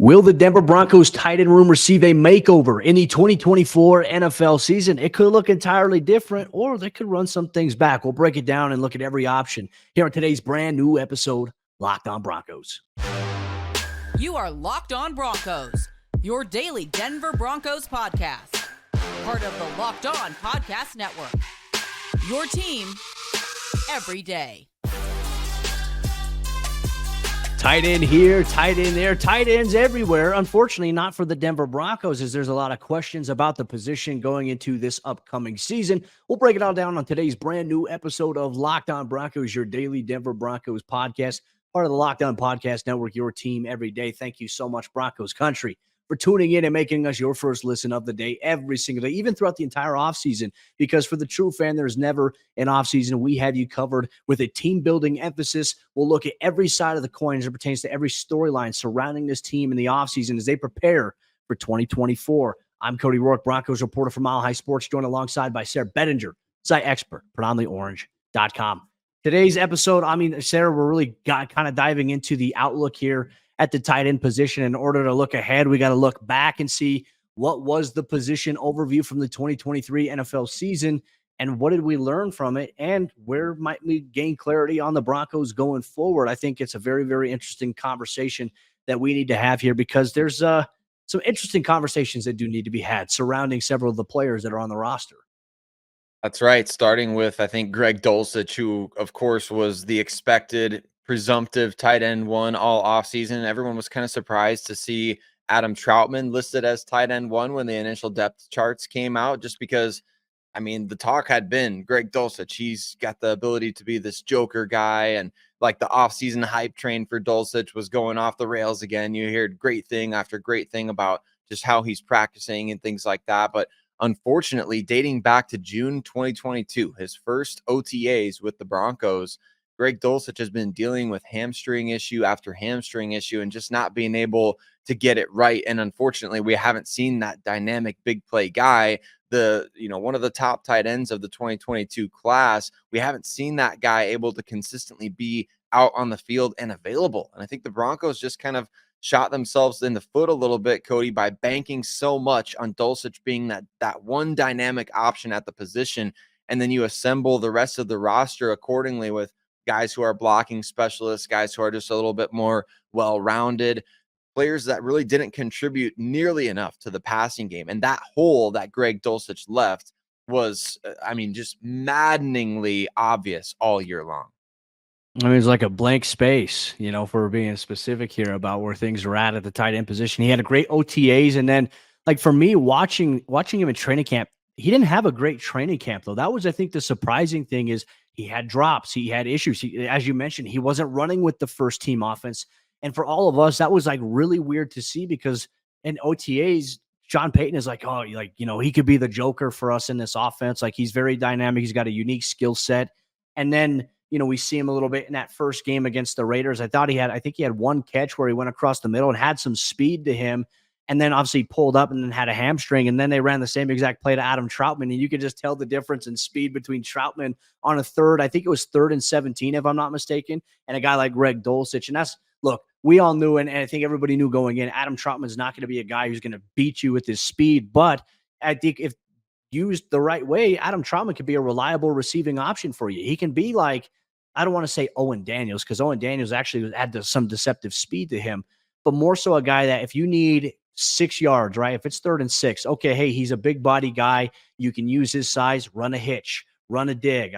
Will the Denver Broncos tight end room receive a makeover in the 2024 NFL season? It could look entirely different, or they could run some things back. We'll break it down and look at every option here on today's brand new episode, Locked On Broncos. You are Locked On Broncos, your daily Denver Broncos podcast. Part of the Locked On Podcast Network. Your team every day. Tight end here, tight end there, tight ends everywhere. Unfortunately, not for the Denver Broncos, as there's a lot of questions about the position going into this upcoming season. We'll break it all down on today's brand new episode of Locked On Broncos, your daily Denver Broncos podcast, part of the Locked On Podcast Network, your team every day. Thank you so much, Broncos Country, for tuning in and making us your first listen of the day every single day, even throughout the entire offseason, because for the true fan, there's never an offseason. We have you covered with a team-building emphasis. We'll look at every side of the coin as it pertains to every storyline surrounding this team in the offseason as they prepare for 2024. I'm Cody Roark, Broncos reporter for Mile High Sports, joined alongside by Sayre Bedinger, site expert, predominantlyorange.com. Today's episode, Sayre, we're really kind of diving into the outlook here at the tight end position. In order to look ahead, we got to look back and see what was the position overview from the 2023 NFL season and what did we learn from it and where might we gain clarity on the Broncos going forward. I think it's a very, very interesting conversation that we need to have here because there's some interesting conversations that do need to be had surrounding several of the players that are on the roster. That's right. Starting with, I think, Greg Dulcich, who, of course, was the expected presumptive tight end one all offseason. Everyone was kind of surprised to see Adam Trautman listed as tight end one when the initial depth charts came out, just because, the talk had been Greg Dulcich. He's got the ability to be this joker guy, and like the offseason hype train for Dulcich was going off the rails again. You heard great thing after great thing about just how he's practicing and things like that. But unfortunately, dating back to June 2022, his first OTAs with the Broncos, Greg Dulcich has been dealing with hamstring issue after hamstring issue and just not being able to get it right. And unfortunately, we haven't seen that dynamic big play guy, one of the top tight ends of the 2022 class. We haven't seen that guy able to consistently be out on the field and available. And I think the Broncos just kind of shot themselves in the foot a little bit, Cody, by banking so much on Dulcich being that one dynamic option at the position. And then you assemble the rest of the roster accordingly with guys who are blocking specialists, guys who are just a little bit more well-rounded, players that really didn't contribute nearly enough to the passing game. And that hole that Greg Dulcich left was, just maddeningly obvious all year long. It's like a blank space, if we're being specific here about where things are at the tight end position. He had a great OTAs. And then, for me, watching him in training camp, he didn't have a great training camp, though. That was, I think, the surprising thing is he had drops. He had issues. As you mentioned, he wasn't running with the first team offense. And for all of us, that was really weird to see because in OTAs, Sean Payton is he could be the joker for us in this offense. He's very dynamic. He's got a unique skill set. And then, we see him a little bit in that first game against the Raiders. I think he had one catch where he went across the middle and had some speed to him. And then obviously pulled up and then had a hamstring. And then they ran the same exact play to Adam Trautman. And you could just tell the difference in speed between Trautman on a third. I think it was 3rd and 17, if I'm not mistaken. And a guy like Greg Dulcich. And look, we all knew, and I think everybody knew going in, Adam Trautman's not going to be a guy who's going to beat you with his speed. But I think if used the right way, Adam Trautman could be a reliable receiving option for you. He can be I don't want to say Owen Daniels, because Owen Daniels actually had some deceptive speed to him, but more so a guy that if you need 6 yards, right? If it's 3rd and 6, okay, hey, he's a big body guy. You can use his size, run a hitch, run a dig.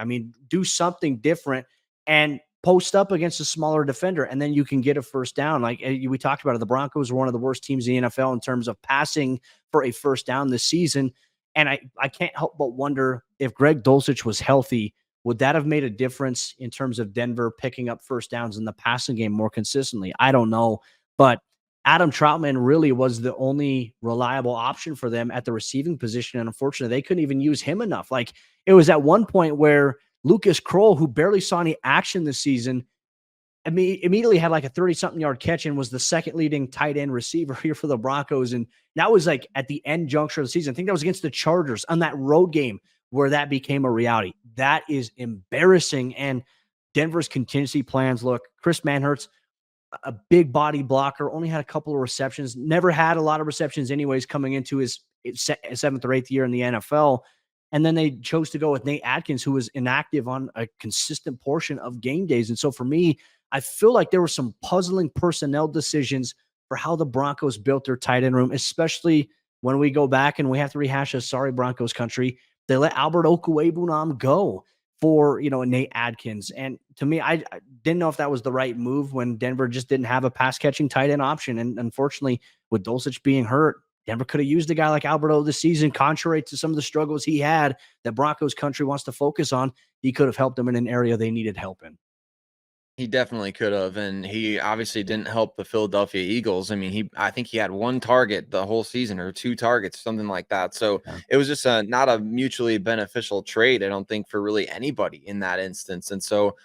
Do something different and post up against a smaller defender, and then you can get a first down. We talked about it, the Broncos were one of the worst teams in the NFL in terms of passing for a first down this season. And I can't help but wonder if Greg Dulcich was healthy, would that have made a difference in terms of Denver picking up first downs in the passing game more consistently? I don't know. But Adam Trautman really was the only reliable option for them at the receiving position. And unfortunately, they couldn't even use him enough. It was at one point where Lucas Krull, who barely saw any action this season, immediately had a 30-something yard catch and was the second leading tight end receiver here for the Broncos. And that was at the end juncture of the season. I think that was against the Chargers on that road game where that became a reality. That is embarrassing. And Denver's contingency plans, look, Chris Manhertz, a big body blocker, only had a couple of receptions, never had a lot of receptions anyways coming into his 7th or 8th year in the NFL. And then they chose to go with Nate Atkins, who was inactive on a consistent portion of game days. And so for me, I feel like there were some puzzling personnel decisions for how the Broncos built their tight end room, especially when we go back and we have to rehash a sorry Broncos country. They let Albert Okwuegbunam go for, Nate Atkins. And to me, I didn't know if that was the right move when Denver just didn't have a pass catching tight end option. And unfortunately, with Dulcich being hurt, Denver could have used a guy like Alberto this season, contrary to some of the struggles he had that Broncos country wants to focus on. He could have helped them in an area they needed help in. He definitely could have, and he obviously didn't help the Philadelphia Eagles. I mean, I think he had 1 target the whole season, or 2 targets, something like that. So it was just not a mutually beneficial trade, I don't think, for really anybody in that instance. And so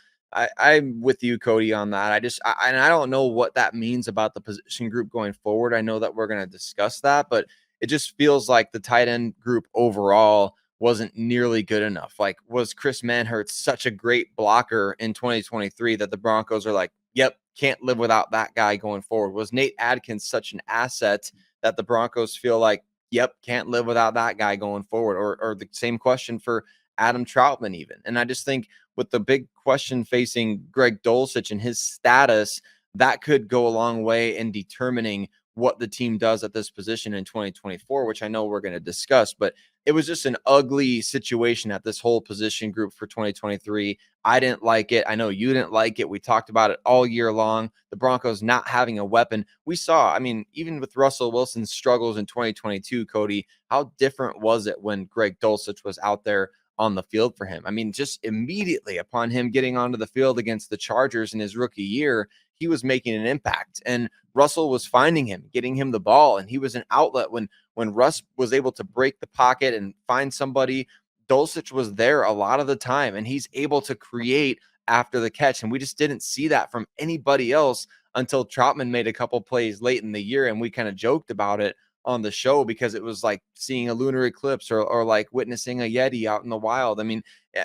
I'm with you, Cody, on that. I don't know what that means about the position group going forward. I know that we're going to discuss that, but it just feels like the tight end group overall wasn't nearly good enough. Like, was Chris Manhertz such a great blocker in 2023 that the Broncos are like, yep, can't live without that guy going forward? Was Nate Atkins such an asset that the Broncos feel like, yep, can't live without that guy going forward? Or the same question for Adam Troutman even. And I just think with the big question facing Greg Dulcich and his status, that could go a long way in determining what the team does at this position in 2024, which I know we're going to discuss. But it was just an ugly situation at this whole position group for 2023. I didn't like it. I know you didn't like it. We talked about it all year long. The Broncos not having a weapon. We saw, I mean, even with Russell Wilson's struggles in 2022, Cody, how different was it when Greg Dulcich was out there on the field for him? I mean, just immediately upon him getting onto the field against the Chargers in his rookie year, he was making an impact, and Russell was finding him, getting him the ball, and he was an outlet when Russ was able to break the pocket and find somebody. Dulcich was there a lot of the time, and he's able to create after the catch, and we just didn't see that from anybody else until Troutman made a couple plays late in the year, and we kind of joked about it on the show because it was like seeing a lunar eclipse or like witnessing a Yeti out in the wild. I mean,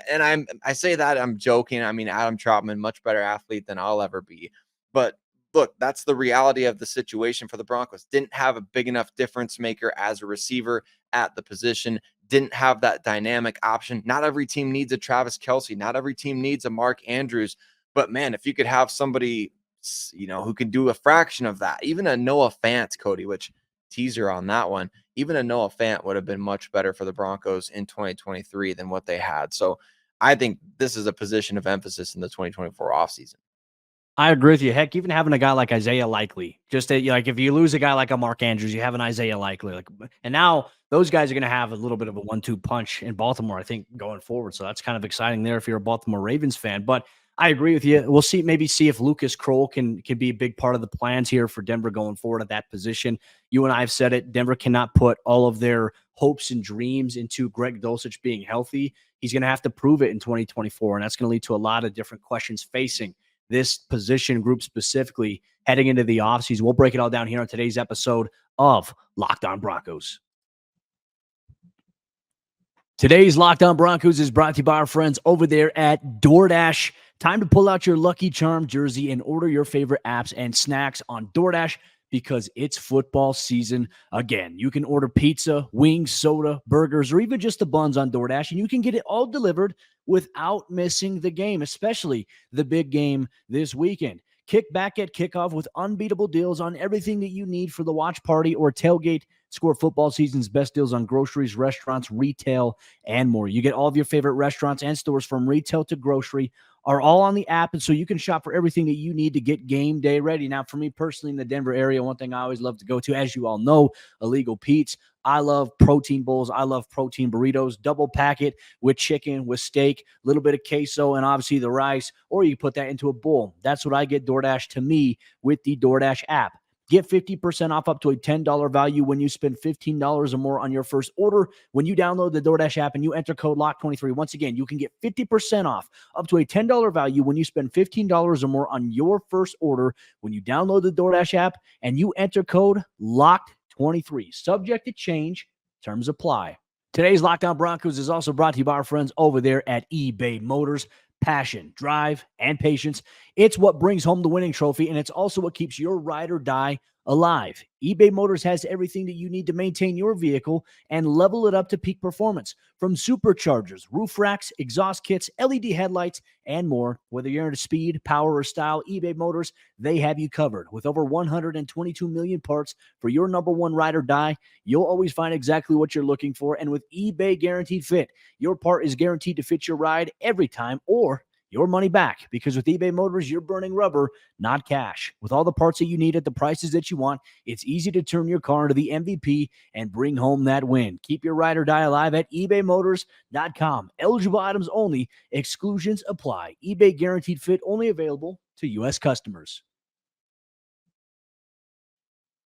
and I say that I'm joking. I mean, Adam Troutman, much better athlete than I'll ever be. But look, that's the reality of the situation for the Broncos. Didn't have a big enough difference maker as a receiver at the position. Didn't have that dynamic option. Not every team needs a Travis Kelce. Not every team needs a Mark Andrews. But man, if you could have somebody, who can do a fraction of that, even a Noah Fant, Cody, which teaser on that one, even a Noah Fant would have been much better for the Broncos in 2023 than what they had. So I think this is a position of emphasis in the 2024 offseason. I agree with you. Heck, even having a guy like Isaiah Likely, just like if you lose a guy like a Mark Andrews, you have an Isaiah Likely. And now those guys are going to have a little bit of a 1-2 punch in Baltimore, I think, going forward. So that's kind of exciting there if you're a Baltimore Ravens fan. But I agree with you. We'll see if Lucas Krull can be a big part of the plans here for Denver going forward at that position. You and I have said it. Denver cannot put all of their hopes and dreams into Greg Dulcich being healthy. He's going to have to prove it in 2024, and that's going to lead to a lot of different questions facing this position group specifically heading into the offseason. We'll break it all down here on today's episode of Locked On Broncos. Today's Locked On Broncos is brought to you by our friends over there at DoorDash. Time to pull out your Lucky Charm jersey and order your favorite apps and snacks on DoorDash because it's football season again. You can order pizza, wings, soda, burgers, or even just the buns on DoorDash, and you can get it all delivered without missing the game, especially the big game this weekend. Kick back at kickoff with unbeatable deals on everything that you need for the watch party or tailgate. Score football season's best deals on groceries, restaurants, retail, and more. You get all of your favorite restaurants and stores from retail to grocery are all on the app, and so you can shop for everything that you need to get game day ready. Now, for me personally in the Denver area, one thing I always love to go to, as you all know, Illegal Pete's. I love protein bowls. I love protein burritos, double packet with chicken, with steak, a little bit of queso, and obviously the rice, or you put that into a bowl. That's what I get DoorDash to me with the DoorDash app. Get 50% off up to a $10 value when you spend $15 or more on your first order. When you download the DoorDash app and you enter code LOCK23, once again, you can get 50% off up to a $10 value when you spend $15 or more on your first order. When you download the DoorDash app and you enter code LOCK23. Subject to change. Terms apply. Today's Locked On Broncos is also brought to you by our friends over there at eBay Motors. passion, drive, and patience. It's what brings home the winning trophy, and it's also what keeps your ride or die alive. eBay Motors has everything that you need to maintain your vehicle and level it up to peak performance. From superchargers, roof racks, exhaust kits, LED headlights, and more. Whether you're into speed, power, or style, eBay Motors, they have you covered. With over 122 million parts for your number one ride or die, you'll always find exactly what you're looking for. And with eBay Guaranteed Fit, your part is guaranteed to fit your ride every time, or your money back, because with eBay Motors, you're burning rubber, not cash. With all the parts that you need at the prices that you want, it's easy to turn your car into the MVP and bring home that win. Keep your ride or die alive at ebaymotors.com. Eligible items only. Exclusions apply. eBay Guaranteed Fit only available to U.S. customers.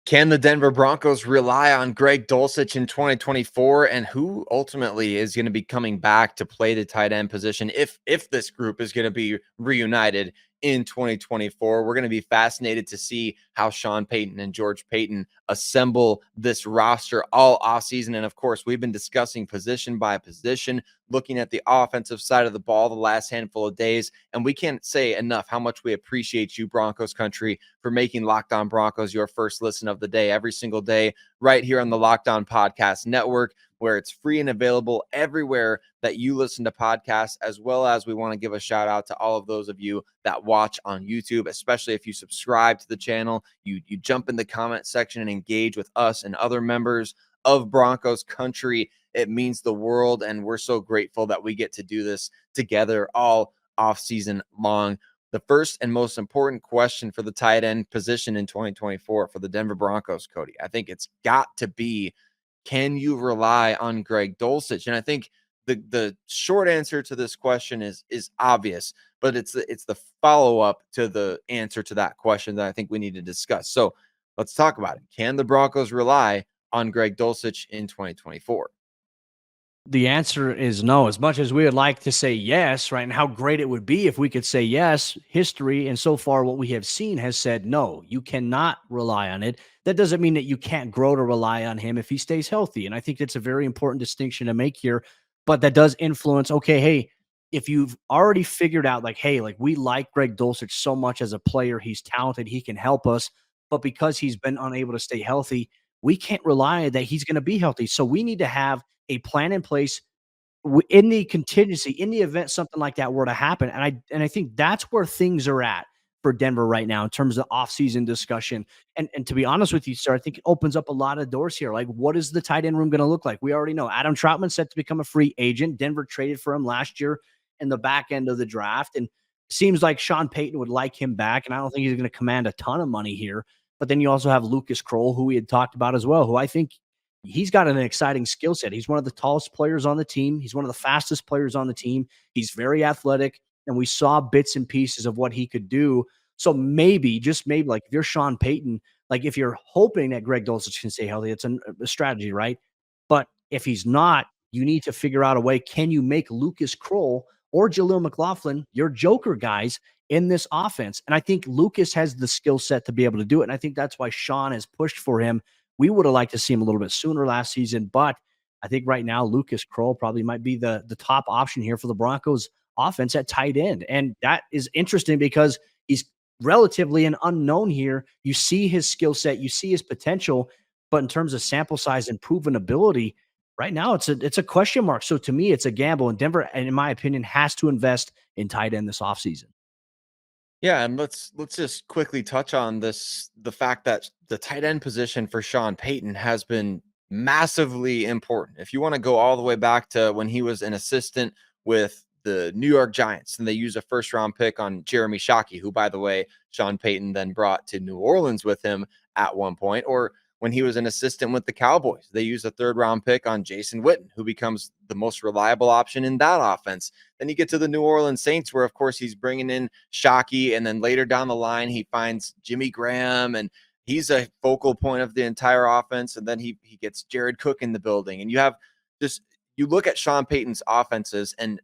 Can the Denver Broncos rely on Greg Dulcich in 2024, and who ultimately is going to be coming back to play the tight end position if this group is going to be reunited in 2024? We're going to be fascinated to see how Sean Payton and George Payton assemble this roster all offseason. And of course, we've been discussing position by position, looking at the offensive side of the ball the last handful of days. And we can't say enough how much we appreciate you, Broncos Country, for making Locked On Broncos your first listen of the day every single day right here on the Locked On Podcast Network, where it's free and available everywhere that you listen to podcasts, as well as we want to give a shout out to all of those of you that watch on YouTube, especially if you subscribe to the channel, you jump in the comment section and engage with us and other members of Broncos Country. It means the world, and we're so grateful that we get to do this together all off season long. The first and most important question for the tight end position in 2024 for the Denver Broncos, Cody, I think it's got to be, can you rely on Greg Dulcich? And I think the short answer to this question is obvious, but it's the follow-up to the answer to that question that I think we need to discuss. So let's talk about it. Can the Broncos rely on Greg Dulcich in 2024? The answer is no. As much as we would like to say yes, right, and how great it would be if we could say yes, history and so far what we have seen has said no, you cannot rely on it. That doesn't mean that you can't grow to rely on him if he stays healthy. And I think that's a very important distinction to make here. But that does influence, okay, hey, if you've already figured out, like, hey, like we like Greg Dulcich so much as a player, he's talented, he can help us, but because he's been unable to stay healthy, we can't rely that he's going to be healthy. So we need to have a plan in place in the contingency, in the event something like that were to happen. And I think that's where things are at for Denver right now in terms of offseason discussion. And to be honest with you, sir, I think it opens up a lot of doors here. Like, what is the tight end room going to look like? We already know Adam Troutman's set to become a free agent. Denver traded for him last year in the back end of the draft. And seems like Sean Payton would like him back. And I don't think he's going to command a ton of money here. But then you also have Lucas Krull, who we had talked about as well, who I think he's got an exciting skill set. He's one of the tallest players on the team. He's one of the fastest players on the team. He's very athletic, and we saw bits and pieces of what he could do. So maybe, just maybe, like if you're Sean Payton, like if you're hoping that Greg Dulcich can stay healthy, it's a strategy, right? But if he's not, you need to figure out a way. Can you make Lucas Krull or Jaleel McLaughlin your joker guys in this offense? And I think Lucas has the skill set to be able to do it. And I think that's why Sean has pushed for him. We would have liked to see him a little bit sooner last season, but I think right now Lucas Krull probably might be the top option here for the Broncos offense at tight end. And that is interesting because he's relatively an unknown here. You see his skill set, you see his potential, but in terms of sample size and proven ability, right now it's a question mark. So to me, it's a gamble, and Denver, and in my opinion, has to invest in tight end this offseason. Yeah, and let's just quickly touch on this, the fact that the tight end position for Sean Payton has been massively important. If you want to go all the way back to when he was an assistant with the New York Giants, and they used a first-round pick on Jeremy Shockey, who, by the way, Sean Payton then brought to New Orleans with him at one point, or when he was an assistant with the Cowboys, they used a third-round pick on Jason Witten, who becomes the most reliable option in that offense. Then you get to the New Orleans Saints, where, of course, he's bringing in Shockey, and then later down the line, he finds Jimmy Graham, and he's a focal point of the entire offense. And then he gets Jared Cook in the building. And you have just, you look at Sean Payton's offenses, and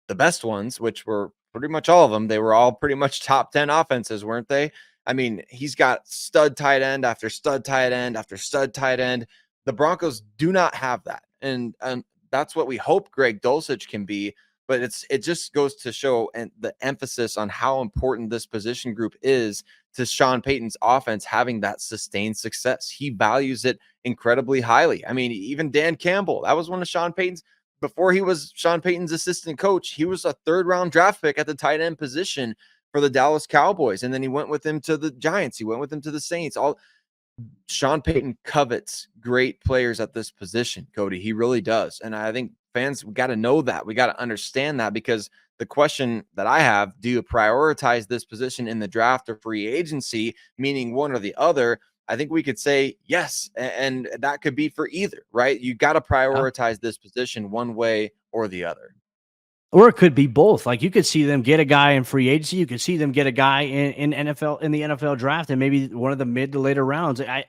the best ones, which were pretty much all of them, they were all pretty much top 10 offenses, weren't they? I mean, he's got stud tight end after stud tight end after stud tight end. The Broncos do not have that. And that's what we hope Greg Dulcich can be. but it just goes to show and the emphasis on how important this position group is to Sean Payton's offense having that sustained success. He values it incredibly highly. I mean, even Dan Campbell, that was one of Sean Payton's before he was Sean Payton's assistant coach. He was a 3rd-round draft pick at the tight end position for the Dallas Cowboys, and then he went with him to the Giants. He went with him to the Saints. Sean Payton covets great players at this position, Cody. He really does. And I think fans, we got to know that. We got to understand that, because the question that I have, do you prioritize this position in the draft or free agency, meaning one or the other? I think we could say yes. And that could be for either, right? You got to prioritize this position one way or the other. Or it could be both. Like, you could see them get a guy in free agency. You could see them get a guy in the NFL draft, and maybe one of the mid to later rounds. I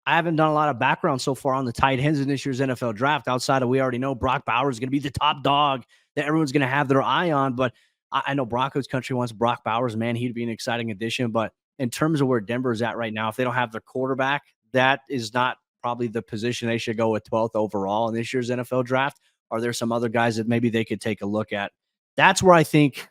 haven't done a lot of background so far on the tight ends in this year's NFL draft, outside of, we already know Brock Bowers is going to be the top dog that everyone's going to have their eye on. But I know Broncos Country wants Brock Bowers. Man, he'd be an exciting addition. But in terms of where Denver is at right now, if they don't have their quarterback, that is not probably the position they should go with 12th overall in this year's NFL draft. Are there some other guys that maybe they could take a look at? That's where I think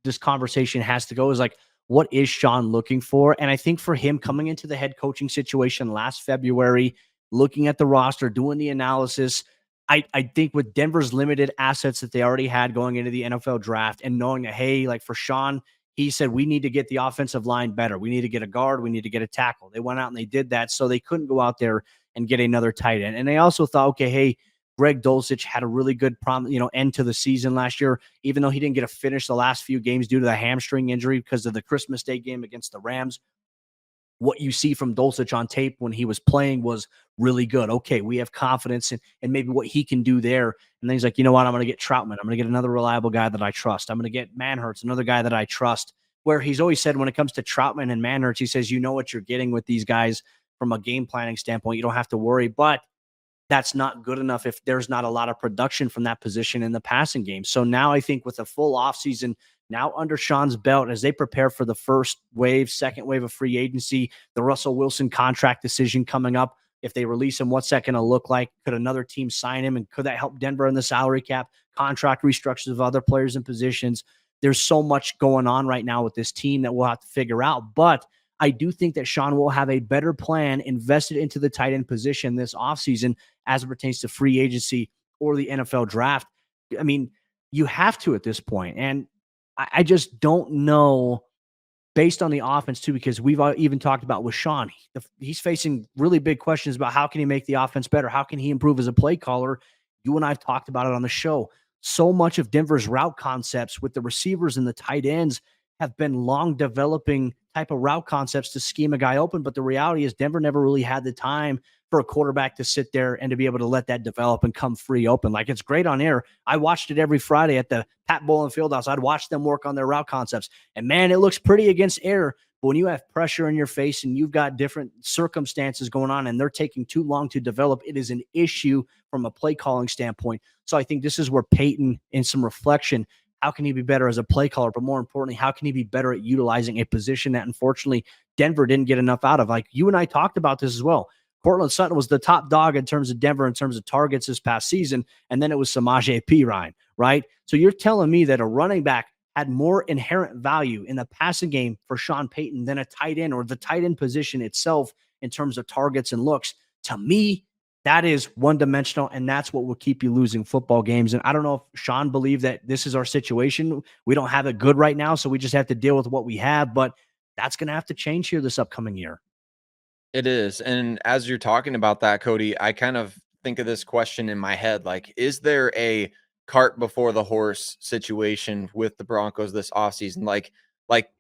this conversation has to go, is like, what is Sean looking for? And I think for him coming into the head coaching situation last February, looking at the roster, doing the analysis, I think with Denver's limited assets that they already had going into the NFL draft, and knowing that, hey, like for Sean, he said, we need to get the offensive line better. We need to get a guard. We need to get a tackle. They went out and they did that. So they couldn't go out there and get another tight end. And they also thought, okay, hey, Greg Dulcich had a really good end to the season last year, even though he didn't get to finish the last few games due to the hamstring injury because of the Christmas Day game against the Rams. What you see from Dulcich on tape when he was playing was really good. Okay, we have confidence in maybe what he can do there. And then he's like, you know what? I'm going to get Troutman. I'm going to get another reliable guy that I trust. I'm going to get Manhurts, another guy that I trust. Where he's always said when it comes to Troutman and Manhurts, he says, you know what you're getting with these guys from a game planning standpoint. You don't have to worry. But that's not good enough if there's not a lot of production from that position in the passing game. So now I think with a full offseason now under Sean's belt, as they prepare for the first wave, second wave of free agency, the Russell Wilson contract decision coming up, if they release him, what's that going to look like? Could another team sign him? And could that help Denver in the salary cap, contract restructures of other players and positions? There's so much going on right now with this team that we'll have to figure out. But I do think that Sean will have a better plan invested into the tight end position this offseason as it pertains to free agency or the NFL draft. I mean, you have to at this point. And I just don't know, based on the offense too, because we've even talked about with Sean, he's facing really big questions about how can he make the offense better? How can he improve as a play caller? You and I have talked about it on the show. So much of Denver's route concepts with the receivers and the tight ends have been long developing type of route concepts to scheme a guy open. But the reality is Denver never really had the time for a quarterback to sit there and to be able to let that develop and come free open. Like, it's great on air. I watched it every Friday at the Pat Bowlen Fieldhouse. I'd watch them work on their route concepts. And man, it looks pretty against air. But when you have pressure in your face and you've got different circumstances going on and they're taking too long to develop, it is an issue from a play calling standpoint. So I think this is where Payton, in some reflection, how can he be better as a play caller? But more importantly, how can he be better at utilizing a position that unfortunately Denver didn't get enough out of? Like, you and I talked about this as well. Cortland Sutton was the top dog in terms of Denver, in terms of targets this past season. And then it was Samaje Perine, right? So you're telling me that a running back had more inherent value in the passing game for Sean Payton than a tight end, or the tight end position itself in terms of targets and looks. To me, that is one-dimensional, and that's what will keep you losing football games. And I don't know if Sean believed that this is our situation. We don't have it good right now, so we just have to deal with what we have. But that's going to have to change here this upcoming year. It is. And as you're talking about that, Cody, I kind of think of this question in my head. Like, is there a cart before the horse situation with the Broncos this offseason? Like,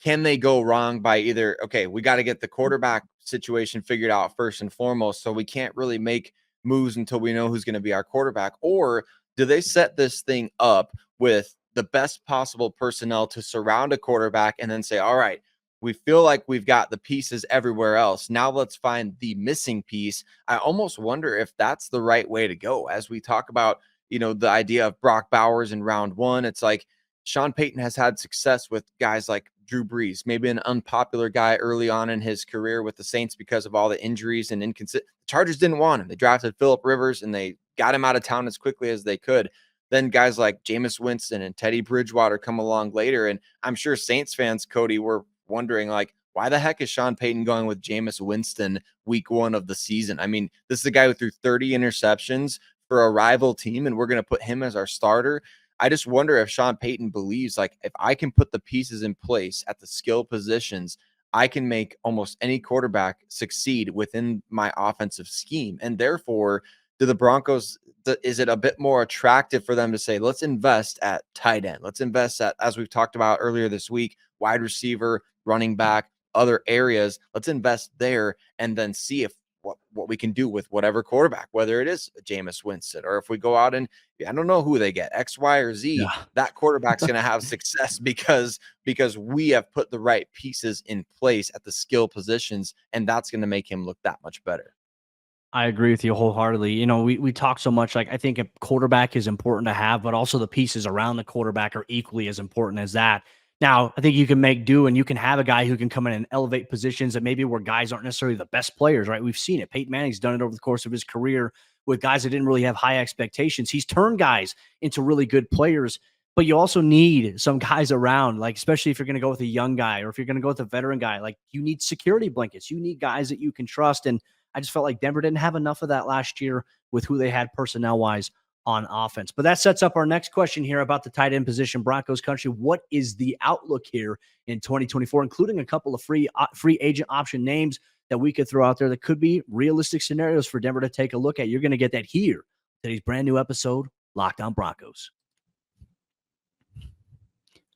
can they go wrong by either, okay, we got to get the quarterback situation figured out first and foremost, so we can't really make moves until we know who's going to be our quarterback? Or do they set this thing up with the best possible personnel to surround a quarterback and then say, all right, we feel like we've got the pieces everywhere else. Now let's find the missing piece. I almost wonder if that's the right way to go. As we talk about, the idea of Brock Bowers in round one, it's like Sean Payton has had success with guys like Drew Brees, maybe an unpopular guy early on in his career with the Saints because of all the injuries and inconsistent. The Chargers didn't want him. They drafted Phillip Rivers and they got him out of town as quickly as they could. then guys like Jameis Winston and Teddy Bridgewater come along later. And I'm sure Saints fans, Cody, were wondering, like, why the heck is Sean Payton going with Jameis Winston week 1 of the season? I mean, this is a guy who threw 30 interceptions for a rival team, and we're going to put him as our starter. I just wonder if Sean Payton believes, like, if I can put the pieces in place at the skill positions, I can make almost any quarterback succeed within my offensive scheme. And therefore, do the Broncos, is it a bit more attractive for them to say, let's invest at tight end? Let's invest at, as we've talked about earlier this week, wide receiver, running back, other areas. Let's invest there and then see if what we can do with whatever quarterback, whether it is Jameis Winston, or if we go out and I don't know who they get, X, Y, or Z, Yeah. that quarterback's going to have success because we have put the right pieces in place at the skill positions, and that's going to make him look that much better. I agree with you wholeheartedly. You know, we talk so much, like, I think a quarterback is important to have, but also the pieces around the quarterback are equally as important as that. Now, I think you can make do and you can have a guy who can come in and elevate positions that maybe where guys aren't necessarily the best players, right? We've seen it. Peyton Manning's done it over the course of his career with guys that didn't really have high expectations. He's turned guys into really good players, but you also need some guys around, like, especially if you're going to go with a young guy or if you're going to go with a veteran guy, like, you need security blankets. You need guys that you can trust. And I just felt like Denver didn't have enough of that last year with who they had personnel-wise on offense. But that sets up our next question here about the tight end position. Broncos Country, what is the outlook here in 2024, including a couple of free agent option names that we could throw out there that could be realistic scenarios for Denver to take a look at? You're going to get that here, today's brand new episode, Locked On Broncos.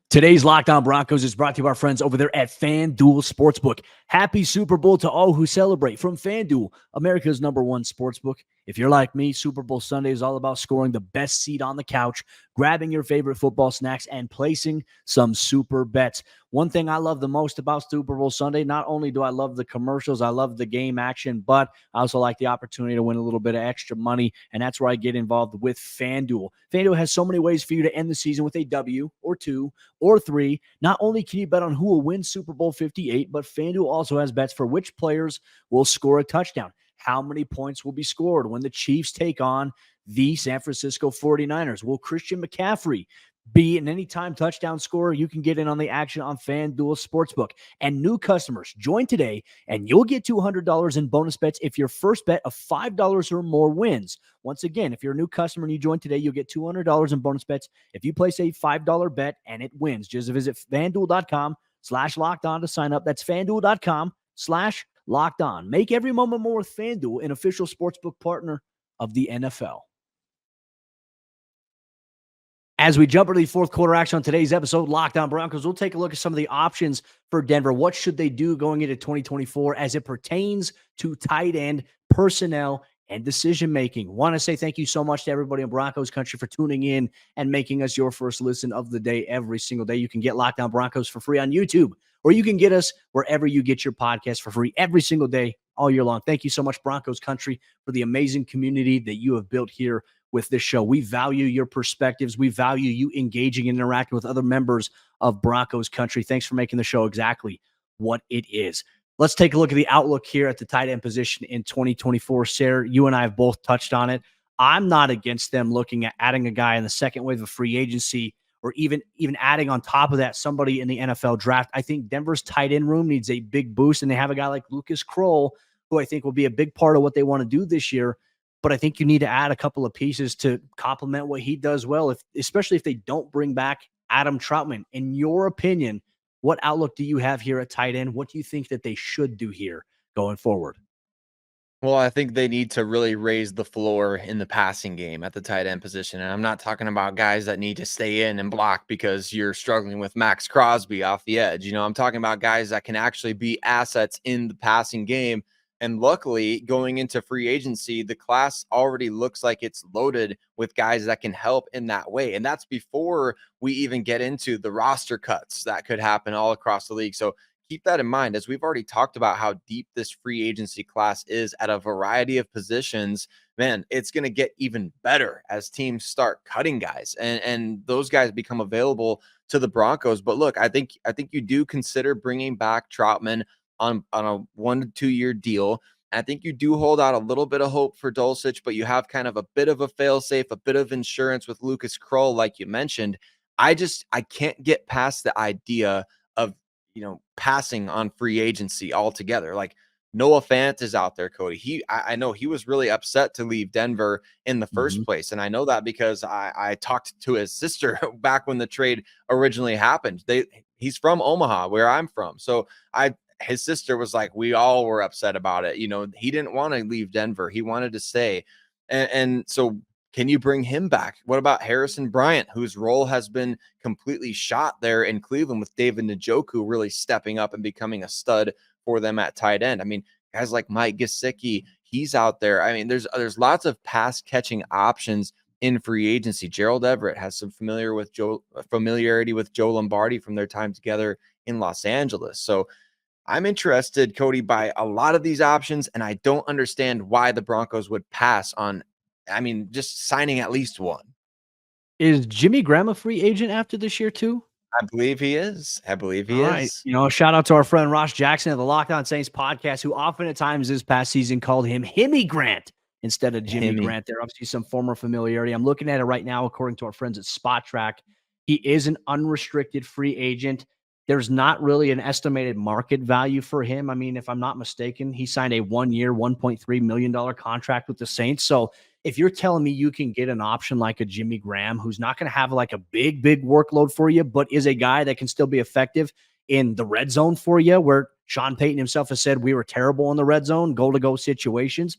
Today's Locked On Broncos is brought to you by our friends over there at FanDuel Sportsbook. Happy Super Bowl to all who celebrate from FanDuel, America's #1 sportsbook. If you're like me, Super Bowl Sunday is all about scoring the best seat on the couch, grabbing your favorite football snacks, and placing some super bets. One thing I love the most about Super Bowl Sunday, not only do I love the commercials, I love the game action, but I also like the opportunity to win a little bit of extra money, and that's where I get involved with FanDuel. FanDuel has so many ways for you to end the season with a W or 2 or 3. Not only can you bet on who will win Super Bowl 58, but FanDuel also has bets for which players will score a touchdown. How many points will be scored when the Chiefs take on the San Francisco 49ers? Will Christian McCaffrey be an anytime touchdown scorer? You can get in on the action on FanDuel Sportsbook. And new customers, join today and you'll get $200 in bonus bets if your first bet of $5 or more wins. Once again, if you're a new customer and you join today, you'll get $200 in bonus bets if you place a $5 bet and it wins. Just visit FanDuel.com/lockedon to sign up. That's FanDuel.com/locked on. Make every moment more with FanDuel, an official sportsbook partner of the NFL. As we jump into the fourth quarter action on today's episode, Locked On Broncos, we'll take a look at some of the options for Denver. What should they do going into 2024 as it pertains to tight end personnel and decision-making? Want to say thank you so much to everybody in Broncos Country for tuning in and making us your first listen of the day every single day. You can get Locked On Broncos for free on YouTube, or you can get us wherever you get your podcast for free every single day, all year long. Thank you so much, Broncos Country, for the amazing community that you have built here with this show. We value your perspectives. We value you engaging and interacting with other members of Broncos Country. Thanks for making the show exactly what it is. Let's take a look at the outlook here at the tight end position in 2024. Sayre, you and I have both touched on it. I'm not against them looking at adding a guy in the second wave of free agency, or even adding on top of that somebody in the NFL draft. I think Denver's tight end room needs a big boost, and they have a guy like Lucas Krull, who I think will be a big part of what they want to do this year. But I think you need to add a couple of pieces to complement what he does well, especially if they don't bring back Adam Troutman. In your opinion, what outlook do you have here at tight end? What do you think that they should do here going forward? Well, I think they need to really raise the floor in the passing game at the tight end position. And I'm not talking about guys that need to stay in and block because you're struggling with Max Crosby off the edge. I'm talking about guys that can actually be assets in the passing game. And luckily, going into free agency, the class already looks like it's loaded with guys that can help in that way. And that's before we even get into the roster cuts that could happen all across the league. So keep that in mind, as we've already talked about how deep this free agency class is at a variety of positions. Man, it's going to get even better as teams start cutting guys and those guys become available to the Broncos. But look, I think you do consider bringing back Troutman on a 1 to 2 year deal. I think you do hold out a little bit of hope for Dulcich, but you have kind of a bit of a fail-safe, a bit of insurance with Lucas Krull, like you mentioned. I can't get past the idea of, passing on free agency altogether. Like, Noah Fant is out there, Cody. I know he was really upset to leave Denver in the first place. And I know that because I talked to his sister back when the trade originally happened. He's from Omaha, where I'm from. So his sister was like, we all were upset about it. He didn't want to leave Denver. He wanted to stay. And so can you bring him back? What about Harrison Bryant, whose role has been completely shot there in Cleveland, with David Njoku really stepping up and becoming a stud for them at tight end? I mean, guys like Mike Gesicki, he's out there. I mean, there's lots of pass catching options in free agency. Gerald Everett has some familiarity with Joe Lombardi from their time together in Los Angeles. So I'm interested, Cody, by a lot of these options, and I don't understand why the Broncos would pass on, just signing at least one. Is Jimmy Graham a free agent after this year too? I believe he is. All right. Shout out to our friend Ross Jackson of the Locked On Saints podcast, who often at times this past season called him Himmy Grant instead of Jimmy Grant. There obviously some former familiarity. I'm looking at it right now, according to our friends at Spot Track. He is an unrestricted free agent. There's not really an estimated market value for him. I mean, if I'm not mistaken, he signed a 1-year, $1.3 million contract with the Saints. So if you're telling me you can get an option like a Jimmy Graham, who's not going to have like a big workload for you, but is a guy that can still be effective in the red zone for you, where Sean Payton himself has said we were terrible in the red zone, goal-to-go situations,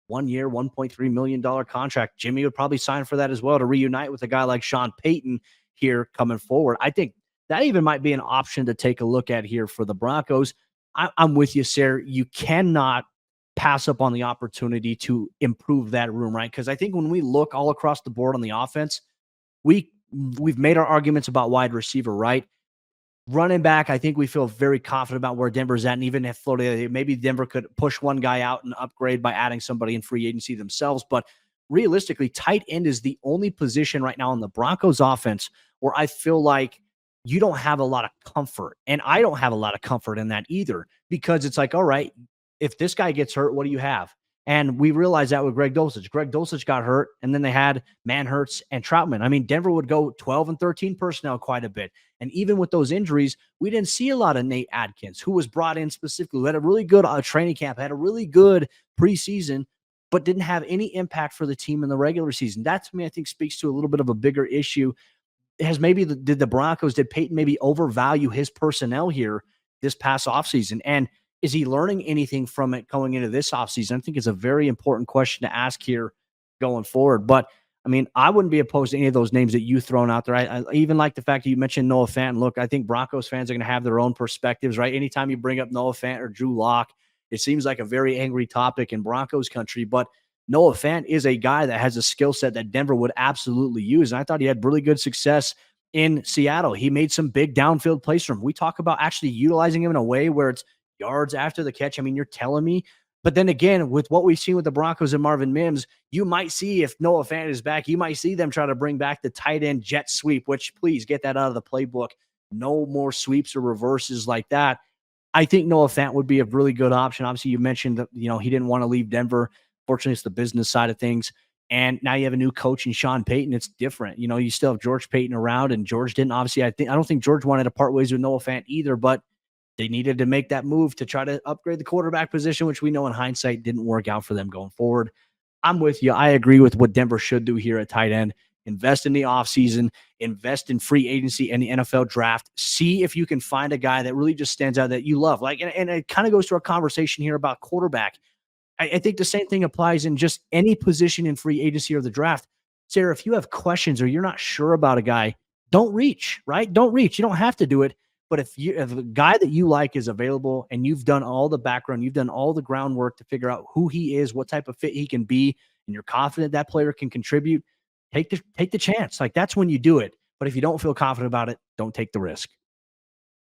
1 year, $1.3 million contract. Jimmy would probably sign for that as well to reunite with a guy like Sean Payton here coming forward. I think that even might be an option to take a look at here for the Broncos. I'm with you, Sayre. You cannot pass up on the opportunity to improve that room, right? Because I think when we look all across the board on the offense, we've made our arguments about wide receiver, right? Running back, I think we feel very confident about where Denver's at, and even if Florida, maybe Denver could push one guy out and upgrade by adding somebody in free agency themselves. But realistically, tight end is the only position right now on the Broncos offense where I feel like you don't have a lot of comfort. And I don't have a lot of comfort in that either, because it's like, all right, if this guy gets hurt, what do you have? And we realized that with Greg Dulcich. Greg Dulcich got hurt, and then they had Manhertz and Troutman. I mean, Denver would go 12 and 13 personnel quite a bit. And even with those injuries, we didn't see a lot of Nate Atkins, who was brought in specifically, who had a really good training camp, had a really good preseason, but didn't have any impact for the team in the regular season. That, to me, I think speaks to a little bit of a bigger issue. Did Payton maybe overvalue his personnel here this past offseason? And is he learning anything from it going into this offseason? I think it's a very important question to ask here going forward. But, I mean, I wouldn't be opposed to any of those names that you've thrown out there. I even like the fact that you mentioned Noah Fant. Look, I think Broncos fans are going to have their own perspectives, right? Anytime you bring up Noah Fant or Drew Lock, it seems like a very angry topic in Broncos country. But Noah Fant is a guy that has a skill set that Denver would absolutely use. And I thought he had really good success in Seattle. He made some big downfield plays for him. We talk about actually utilizing him in a way where it's yards after the catch. I mean, you're telling me. But then again, with what we've seen with the Broncos and Marvin Mims, you might see, if Noah Fant is back, you might see them try to bring back the tight end jet sweep, which please get that out of the playbook. No more sweeps or reverses like that. I think Noah Fant would be a really good option. Obviously, you mentioned that, he didn't want to leave Denver. Fortunately, it's the business side of things. And now you have a new coach in Sean Payton. It's different. You still have George Payton around, and George didn't, obviously, I don't think George wanted to part ways with Noah Fant either, but they needed to make that move to try to upgrade the quarterback position, which we know in hindsight didn't work out for them going forward. I'm with you. I agree with what Denver should do here at tight end. Invest in the offseason, invest in free agency and the NFL draft. See if you can find a guy that really just stands out that you love. And it kind of goes to our conversation here about quarterback. I think the same thing applies in just any position in free agency or the draft. Sayre, if you have questions or you're not sure about a guy, don't reach, right? Don't reach. You don't have to do it. But if a guy that you like is available and you've done all the background, you've done all the groundwork to figure out who he is, what type of fit he can be, and you're confident that player can contribute, take the chance. Like, that's when you do it. But if you don't feel confident about it, don't take the risk.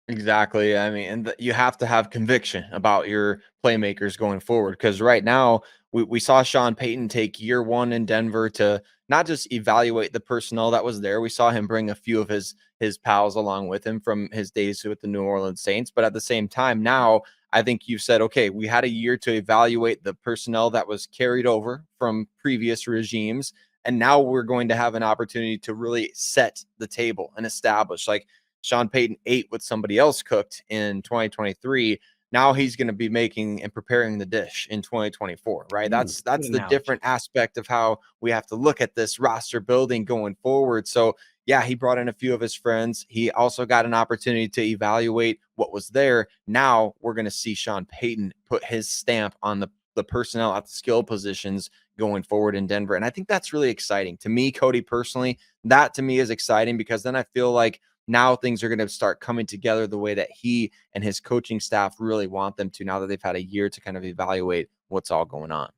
Exactly. I mean, and you have to have conviction about your playmakers going forward because right now we saw Sean Payton take year one in Denver to not just evaluate the personnel that was there. We saw him bring a few of his pals along with him from his days with the New Orleans Saints. But at the same time, now I think you've said, okay, we had a year to evaluate the personnel that was carried over from previous regimes. And now we're going to have an opportunity to really set the table and establish like Sean Payton ate what somebody else cooked in 2023. Now he's going to be making and preparing the dish in 2024, right? That's Good the analogy. different aspect of how we have to look at this roster building going forward. So yeah, he brought in a few of his friends. He also got an opportunity to evaluate what was there. Now we're going to see Sean Payton put his stamp on the personnel at the skill positions going forward in Denver. And I think that's really exciting. To me, Cody, personally, that to me is exciting because then I feel like now things are going to start coming together the way that he and his coaching staff really want them to now that they've had a year to kind of evaluate what's all going on.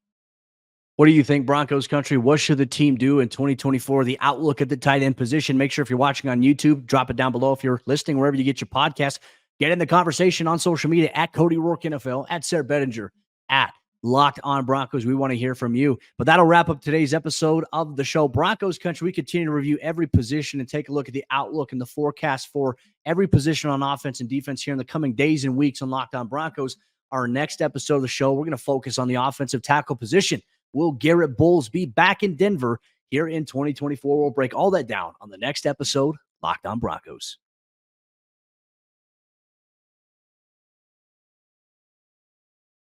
What do you think, Broncos Country? What should the team do in 2024? The outlook at the tight end position. Make sure if you're watching on YouTube, drop it down below. If you're listening wherever you get your podcast, get in the conversation on social media at Cody Roark NFL, at Sayre Bedinger, at Locked On Broncos. We want to hear from you. But that'll wrap up today's episode of the show. Broncos Country, we continue to review every position and take a look at the outlook and the forecast for every position on offense and defense here in the coming days and weeks on Locked On Broncos. Our next episode of the show, we're going to focus on the offensive tackle position. Will Garrett Bowles be back in Denver here in 2024? We'll break all that down on the next episode, Locked On Broncos.